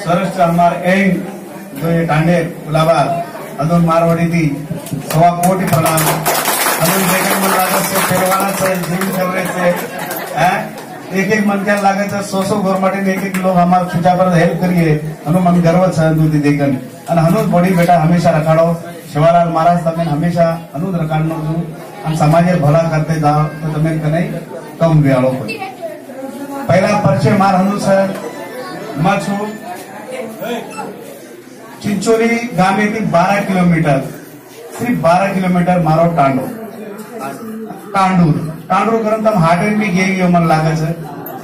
सरस हमार एंग जो ये टांडे गुलाबा अदून मारवाड़ी थी सवा कोटि प्रणाम अदून देखने मन लागत से पहलवाना से जिम करने से एक मन क्या लागत है 100 गवर्नमेंट ने एक लोग हमारे छुचा पर हेल्प करिए हनु मन गर्व है दूधी देखन અને હનુ બડી બેટા હંમેશા રખાડો શિવાલાલ મહારાજ તમે હંમેશા હનુ રખાડનો છું અને સમાજે ભલા કરતે જાઓ તો તમે કને કમ વ્યાળો કોઈ પહેલા પરિચય માર હનુ છે માં છું चिंचोली गामे थी 12 किलोमीटर सिर्फ 12 किलोमीटर मारो टांडो टांडूर करन तम हाटेन भी गए मन लागे छे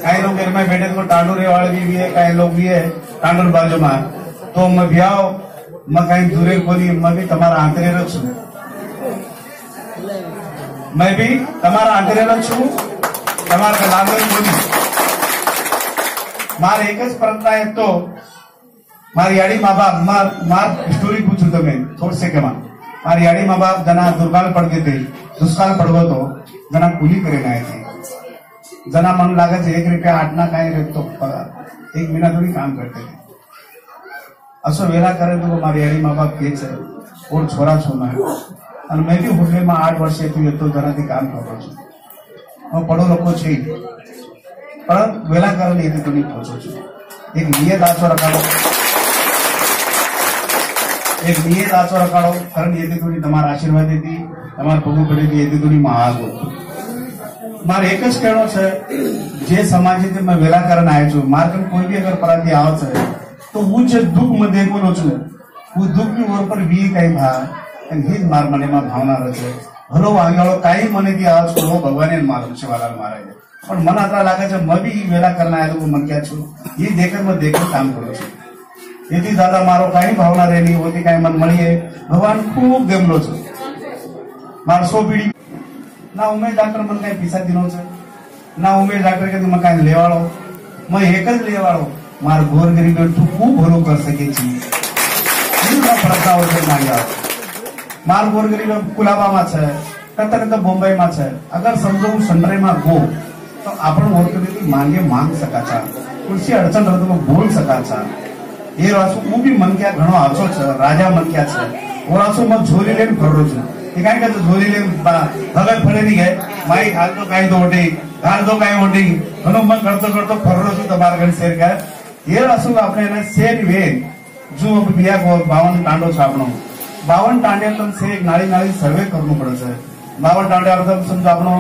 कई लोग घर में बैठे तो टांडूर वाले भी है कई लोग भी है टांडूर बाजू में तो मैं ब्याह मैं कहीं दूरे कोनी मैं भी तुम्हारा आंतरिक छू मैं भी तुम्हारा आंतरिक छू तुम्हारा लागल कोनी मार एक ज परंपरा है तो मारी याडी माँ बाप मार स्टोरी पूछू तमे थोड़ से के मारी याडी माँ बाप जना दुर्काल पड़ गए थे दुष्काल पड़ गो तो जना कूली करे आए थे जना मन लागे थे 1 रुपया 8 ना कहीं रहे तो पगार 1 महीना थोड़ी काम करते थे असो वेला करे तो मारी याडी माँ बाप के छे और छोरा छो मैं और मैं भी होटल में 8 वर्ष थी तो जना थी काम करो छो और पढ़ो लोग छे पर वेला करे ये तो नहीं पहुंचो छो एक नियत आचो रखाड़ो एक नियत आचो रखाड़ो कारण ये थोड़ी तमारा आशीर्वाद थी तमार पगू पड़ी थी ये थोड़ी महाग हो मारे एक ज कहनो छे जे समाज थी मैं वेला करन आयो छू मार कन कोई भी अगर पराधी आव छे तो वो जे दुख में देखो छू वो दुख की ओर पर वी कई भा एन ही मार मने में भावना रहे भलो आगेवाळो काई मने थी आव छू वो भगवाने मालूम छे वाला महाराज पण मन आता लागे छे मैं भी वेला करन आयो तो मन क्या छू ये देखकर मैं देखकर काम करू छू यदि दादा मारो कई भावना रेनी होती कई मन मळी है भगवान खूब गमलो छे मार 100 पीढ़ी ना उमेश डॉक्टर मन कई पीसा दिनो छे ना उमेश डॉक्टर के तुम कई लेवाळो मैं एक ज लेवाळो मार गोर गरीब तू खूब भलो कर सके छी इना प्रस्ताव छे मांग्या मार गोर गरीब कुलाबा में छे कत बॉम्बे में छे अगर समझो हूँ संडरे में गो तो आपण गोर गरीब मांगे मांग सका छा कुछ अड़चन रहे तो बोल सका छा ये वासु वो भी मन क्या घणो आछो छे राजा मन क्या छे वो वासु मत झोली लेन फरो छे ये काई के झोली लेन भगत फड़े नहीं गए माई हाल तो काई तो ओटी हाल तो काई ओटी घणो मन करतो करतो फरो छे तमार गण शेर का ये वासु आपने ने शेर वे जो बिया को 52 टांडो छे आपनो 52 टांडे तम से एक नाली नाली सर्वे करनो पड़े छे 52 टांडे अर्थ समझो आपनो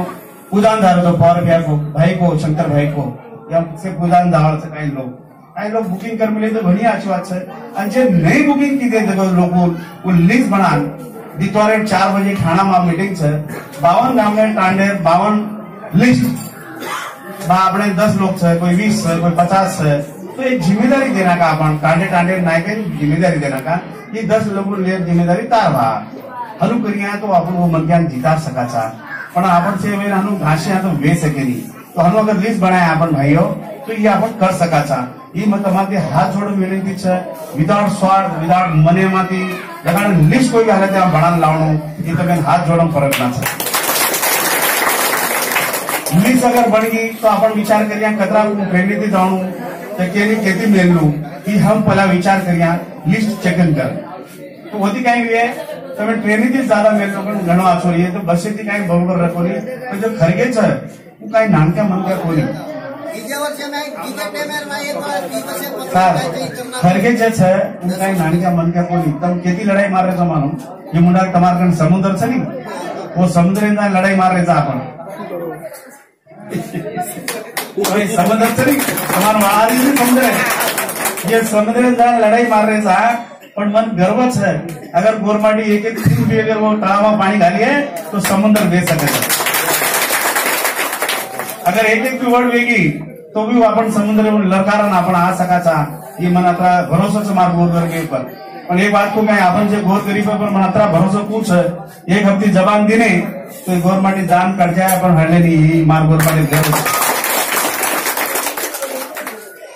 पूजान धारो तो पर बिया को भाई को शंकर भाई को या से पूजान धार से कई लोग बुकिंग कर मिले तो घनी अच्छी बात है और जो नई बुकिंग की दे लोग वो लिस्ट बना दितवारे 4 बजे खाना में मीटिंग है 52 गांव में टांडे 52 लिस्ट अपने 10 लोग है कोई 20 है कोई 50 है तो एक जिम्मेदारी देना का अपन टांडे टांडे नाय के जिम्मेदारी देना का ये 10 लोगों ने जिम्मेदारी तार भा हनु करिया तो अपन वो मन ज्ञान जिता सका छा पण अपन से वे हनु घासे तो वे सके नहीं तो हनु अगर लिस्ट बनाया अपन भाइयों तो ये अपन कर सका छा ये मैं तमारे हाथ जोड़ विनंती है विदाउट स्वार्थ विदाउट मने माती जगह लिस्ट कोई हालत में बना लावनो ये तो मैं हाथ जोड़म फरक ना छे लिस्ट अगर बन गई तो अपन विचार करिया कतरा प्रेरित जाणू तो केनी केती मेलू कि हम पहला विचार करिया लिस्ट चेकन कर तो होती कई वे तमे ट्रेनिंग ज्यादा मेलनो पण घणो आछो ये तो बस थी कई बरोबर रखो नहीं तो जो खरगे छे वो कई नानका मनका कोनी खरगे जे छे उनका नानिका मन का कोई एकदम केती लड़ाई मार रहे मानो ये मुंडा तमार कन समुद्र छे नी वो समुद्र में लड़ाई मार रहे था अपन कोई समुद्र छे नी तमार वाली नहीं समुद्र ये समुद्र में लड़ाई मार रहे था पर मन गर्व छे अगर गोरमाटी एक भी अगर वो तलाव में पानी डाली है तो समुद्र दे सके अगर एक भी वर्ड वेगी तो भी अपन समुद्र में लड़कारा अपन आ सका छा ये मन अतरा भरोसा छे मार गोर के ऊपर पण एक बात को कहीं अपन जे गोर गरीब पर मन अतरा भरोसा पूछ एक हफ्ते जबान देने तो गोर माटी जान कट जाए अपन हड़ले नहीं मार गोर माटी गर्व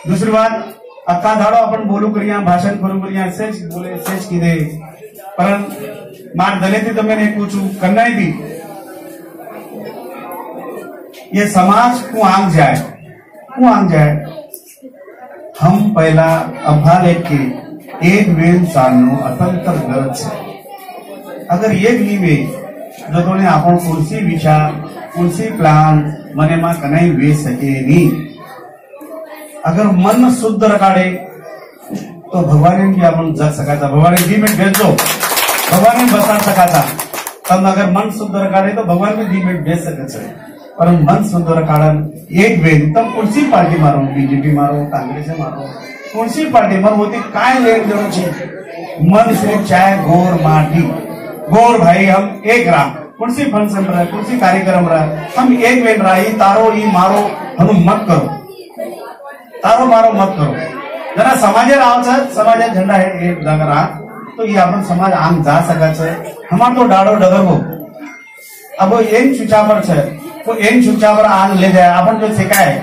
दूसरी बात अक्का धाड़ो अपन बोलू करिया भाषण करू करिया सेज बोले सेज की दे पर मार दले थी तो मैंने पूछू करना ही थी ये समाज को आंग जाए हम पहिला अभ्यास एक वेळ चालणं अत्यंत गरज है। अगर एक नहीं वे जो तोने आपण कुर्सी विचार कुर्सी प्लान मने मा कनाई वे सके नहीं। अगर मन शुद्ध रखाड़े तो भगवान भी अपन जग सका। भगवान जी में भेज दो, भगवान ने बसा सका था। तब अगर मन शुद्ध रखाड़े तो भगवान भी जी में भेज सके। पर मन शुद्ध रखाड़न एक वेद तब कुर्सी पार्टी मारो, बीजेपी मारो, कांग्रेस मारो, कुर्सी पार्टी मारो होती काय लेन देन छे। मन से चाहे गोर माटी गोर भाई हम एक रहा कुर्सी फंक्शन रहा कुर्सी कार्यक्रम रहा हम एक वेन रहा। ये तारो ये मारो हम मत करो, तारो मारो मत करो। जना समाजे राव समाज झंडा है एक जगह रहा तो ये अपन समाज आम जा सका छे। हमार तो डाड़ो डगर हो अब एन चूचा पर छे तो एन चूचा पर आग ले जाए अपन जो सिखाए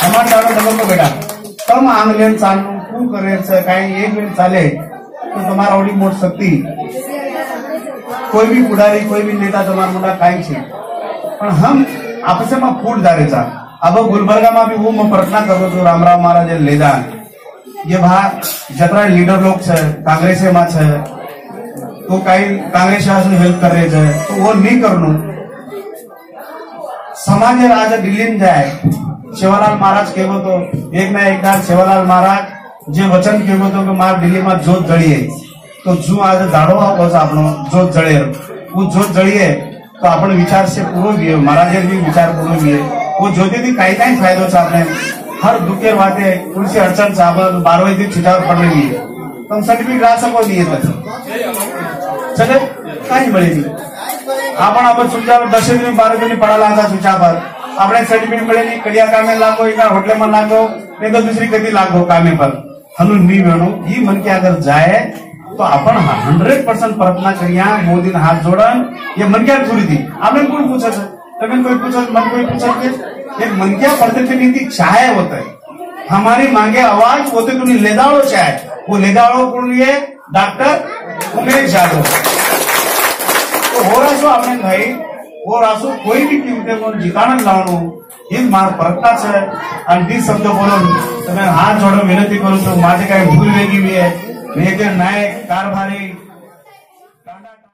हमार डाड़ो डगर को बेटा तम आग लेन चालू तू करे छे काई एक वेन चाले तो तुम्हारा ओडी मोट शक्ति कोई भी पुढारी कोई भी नेता तुम्हारा मुंडा काई छे। पण हम आपसे में फूट दारेचा अब गुलबर्गा में भी वो मैं प्रार्थना करो तो रामराव महाराज लेदा ये भाग जतरा लीडर लोग छे कांग्रेस में छे तो कई कांग्रेस हेल्प कर रहे छे तो वो नहीं करनु। समाज आज दिल्ली में जाए सेवालाल महाराज केवो तो एक ना एक दार सेवालाल महाराज जे वचन केवो तो कि मार दिल्ली में जोत जळीए तो जो आज दाड़ो आवो आपनो जोत जळे वो जोत जळीए तो आपण विचार से पूरो भी महाराज भी विचार पूरो भी वो ज्योति थी कई कई फायदो छे आपने हर दुखेर वाते तुलसी अड़चन साबन 12 दिन छुटाव पड़ रही है तुम सर्टिफिकेट ला सको नहीं चले कहीं मिले नहीं आपण आपण छुटाव 10 दिन 12 दिन पड़ा लागा छुटा पर आपने सर्टिफिकेट मिले नहीं कड़िया कामे लागो एक होटल में लागो नहीं तो दूसरी कभी लागो कामे पर हनु नहीं वेणु ये मन के अगर जाए तो अपन 100% प्रार्थना करिया मोदी ने हाथ जोड़न ये मन क्या थोड़ी थी आपने कोई पूछा था तभी कोई पूछा मन कोई पूछा एक मन क्या पद्धति नीति चाहे होता है हमारी मांगे आवाज होते तो नहीं लेदाड़ो चाहे वो लेदाड़ो कौन लिए डॉक्टर उमेश यादव तो हो रहा सो आपने भाई वो रासो कोई भी कीमते को जिताण लावनो ये मार प्रार्थना छे और 20 शब्द बोलो तो मैं हाथ जोड़ो विनती करूं तो माटे काय भूल वेगी भी है मेरे नायक कारभारी